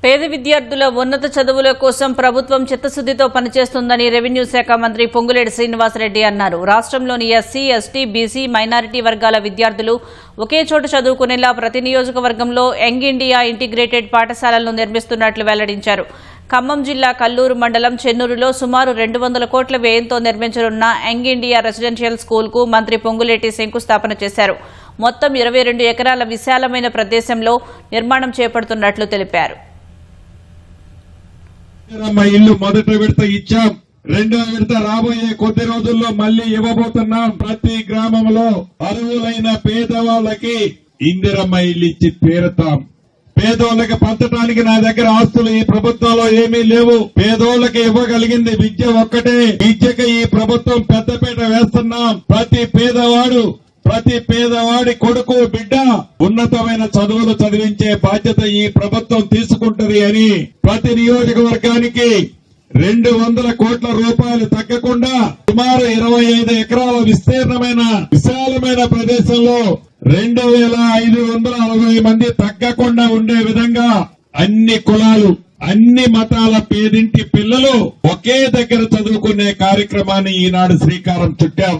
పేద విద్యార్థుల ఉన్నత చదువుల కోసం ప్రభుత్వం చిత్తశుద్దితో పనిచేస్తుందని రెవెన్యూ శాఖ మంత్రి పొంగులేటి శ్రీనివాసరెడ్డి అన్నారు. రాష్ట్రంలోని ఎస్సీ, ఎస్టీ, బీసీ, మైనారిటీ వర్గాల విద్యార్థులు ఒకే చోట చదువుకునేలా ప్రతి నియోజకవర్గంలో యంగ్ ఇండియా ఇంటిగ్రేటెడ్ పాఠశాలలను నిర్మిస్తున్నట్లు వెల్లడించారు. ఖమ్మం జిల్లా కల్లూరు మండలం చెన్నూరులో సుమారు 200 కోట్ల వ్యయంతో నిర్మించనున్న యంగ్ ఇండియా రెసిడెన్షియల్ స్కూల్కు మంత్రి పొంగులేటి శంకుస్థాపన చేశారు. మొత్తం 22 ఎకరాల విశాలమైన ప్రదేశంలో నిర్మాణం చేపడుతున్నట్లు తెలిపారు. ఇల్లు మొదటి విడత ఇచ్చాం. రెండో విడత రాబోయే కొద్ది రోజుల్లో మళ్లీ ఇవ్వబోతున్నాం. ప్రతి గ్రామంలో అర్హులైన పేదవాళ్ళకి ఇందిరమ్మ ఇల్లు ఇచ్చి తీరుతాం. పేదోళ్ళకి పంచడానికి నా దగ్గర ఆస్తులు ఈ ప్రభుత్వంలో ఏమీ లేవు. పేదోళ్ళకి ఇవ్వగలిగింది విద్య ఒక్కటే. విద్యకి ఈ ప్రభుత్వం పెద్దపీట వేస్తున్నాం. ప్రతి పేదవాడి కొడుకు బిడ్డ ఉన్నతమైన చదువులు చదివించే బాధ్యత ఈ ప్రభుత్వం తీసుకుంటది అని ప్రతి నియోజకవర్గానికి 200 కోట్ల రూపాయలు తగ్గకుండా సుమారు 25 ఎకరాల విశాలమైన ప్రదేశంలో 2540 మంది తగ్గకుండా ఉండే విధంగా అన్ని కులాలు, అన్ని మతాల పేదింటి పిల్లలు ఒకే దగ్గర చదువుకునే కార్యక్రమాన్ని ఈనాడు శ్రీకారం చుట్టాం.